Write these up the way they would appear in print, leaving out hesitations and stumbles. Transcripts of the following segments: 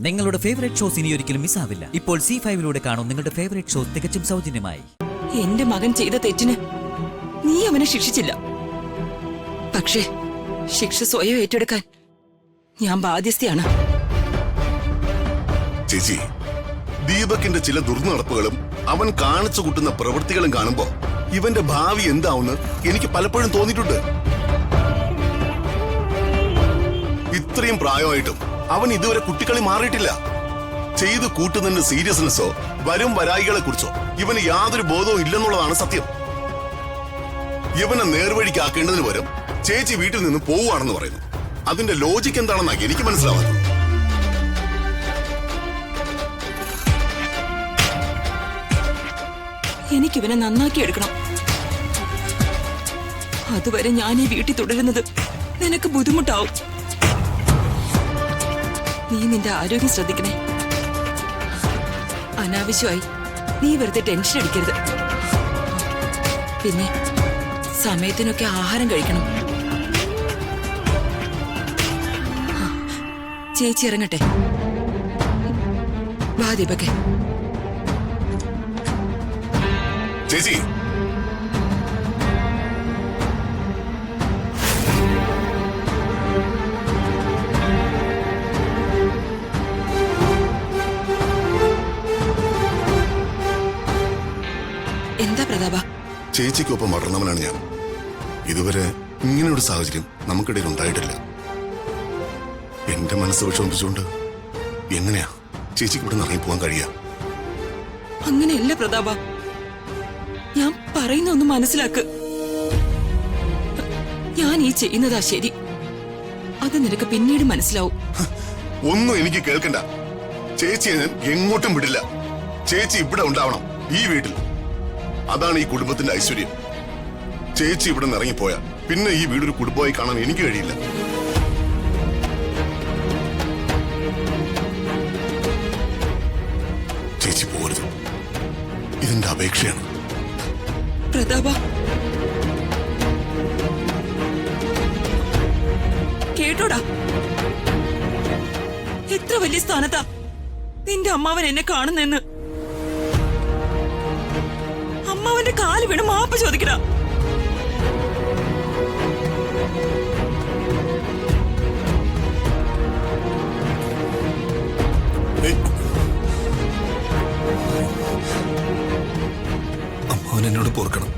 നിങ്ങളുടെ favourite shows ഇനി ഒരിക്കലും മിസ്സാവില്ല. ഇപ്പോൾ C5 കാണും നിങ്ങളുടെ ഫേവറേറ്റ് ഷോസ് തികച്ചും സൗജന്യമായി. എന്റെ മകൻ ചെയ്ത തെറ്റിന് നീ അവനെ ശിക്ഷിച്ചില്ല. പക്ഷേ ശിക്ഷ സ്വയം ഏറ്റെടുക്കാൻ ഞാൻ ബാധ്യസ്ഥയാണ്. ചേച്ചി, ദീപകിന്റെ ചില ദുർനടപ്പുകളും അവൻ കാണിച്ചു കൂട്ടുന്ന പ്രവൃത്തികളും കാണുമ്പോ ഇവന്റെ ഭാവി എന്താവുന്ന് എനിക്ക് പലപ്പോഴും തോന്നിയിട്ടുണ്ട്. ഇത്രയും പ്രായമായിട്ടും അവൻ ഇതുവരെ കുട്ടികളി മാറിയിട്ടില്ല. ചെയ്തു കൂട്ടുന്നതിന്റെ സീരിയസ്നെസ്സോ വരും വരായികളെ കുറിച്ചോ ഇവന് യാതൊരു ബോധവും ഇല്ലെന്നുള്ളതാണ് സത്യം. ഇവനെ നേർവഴിക്കാക്കേണ്ടതിന് പകരം ചേച്ചി വീട്ടിൽ നിന്ന് പോവുകയാണെന്ന് പറയുന്നു. അതിന്റെ ലോജിക്ക് എന്താണെന്നാണ് എനിക്ക് മനസ്സിലാവാത്തത്. എനിക്കിവനെ നന്നാക്കി എടുക്കണം. അതുവരെ ഞാൻ ഈ വീട്ടിൽ തുടരുന്നത് നിനക്ക് ബുദ്ധിമുട്ടാവും. നീ നിന്റെ ആരോഗ്യം ശ്രദ്ധിക്കണേ. അനാവശ്യമായി നീ വെറുതെ ടെൻഷൻ അടിക്കരുത്. പിന്നെ സമയത്തിനൊക്കെ ആഹാരം കഴിക്കണം. ചേച്ചി ഇറങ്ങട്ടെ. വാ ദീപകേ. ചേച്ചി, എന്താ പ്രതാപ? ചേച്ചിക്കൊപ്പം വളർന്നവനാണ് ഞാൻ. ഇതുവരെ ഇങ്ങനെയൊരു സാഹചര്യം നമുക്കിടയിൽ ഉണ്ടായിട്ടില്ല. എന്റെ മനസ്സ് വിഷമിപ്പിച്ചുകൊണ്ട് എങ്ങനെയാ ചേച്ചിക്ക് ഇവിടെ നിന്ന് ഇറങ്ങിപ്പോവാൻ കഴിയാ? അങ്ങനെയല്ല പ്രതാപ, ഞാൻ പറയുന്ന ഒന്ന് മനസ്സിലാക്ക്. ഞാൻ ഈ ചെയ്യുന്നതാ ശരി. അത് നിനക്ക് പിന്നീട് മനസ്സിലാവും. ഒന്നും എനിക്ക് കേൾക്കണ്ട. ചേച്ചിയെ ഞാൻ എങ്ങോട്ടും വിടില്ല. ചേച്ചി ഇവിടെ ഉണ്ടാവണം, ഈ വീട്ടിൽ. അതാണ് ഈ കുടുംബത്തിന്റെ ഐശ്വര്യം. ചേച്ചി ഇവിടെ നിന്ന് ഇറങ്ങിപ്പോയാ പിന്നെ ഈ വീടൊരു കുടുംബമായി കാണാൻ എനിക്ക് കഴിയില്ല. ചേച്ചി പോരുത്, ഇതിന്റെ അപേക്ഷയാണ്. പ്രതാപ, കേട്ടോടാ, എത്ര വലിയ സ്ഥാനത്താ നിന്റെ അമ്മാവൻ എന്നെ കാണുന്നെന്ന്. അമ്മാവന്റെ കാല് വീണ് മാപ്പ് ചോദിക്കടാ. അമ്മാവൻ എന്നോട് പൊറുക്കണം.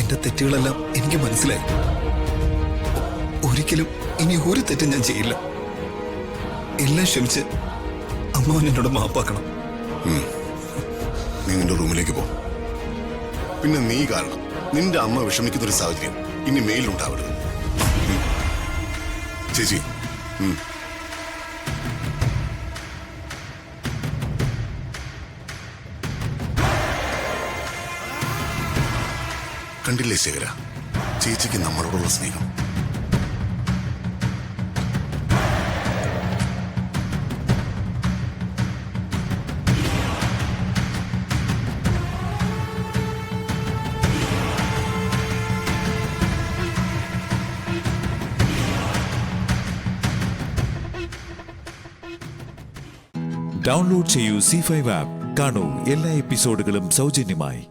എന്റെ തെറ്റുകളെല്ലാം എനിക്ക് മനസ്സിലായി. ഒരിക്കലും ഇനി ഒരു തെറ്റും ഞാൻ ചെയ്യില്ല. എല്ലാം ക്ഷമിച്ച് അമ്മാവൻ എന്നോട് മാപ്പാക്കണം. നീ നിന്റെ റൂമിലേക്ക് പോ. പിന്നെ നീ കാരണം നിന്റെ അമ്മ വിഷമിക്കുന്ന ഒരു സാഹചര്യം ഇനി മേലിലുണ്ടാവരുത്. ചേച്ചി, കണ്ടില്ലേ ശേഖര, ചേച്ചിക്ക് നമ്മളോടുള്ള സ്നേഹം. ഡൗൺലോഡ് ചെയ്യൂ C5 ആപ്പ്. കാണൂ എല്ലാ എപ്പിസോഡുകളും സൗജന്യമായി.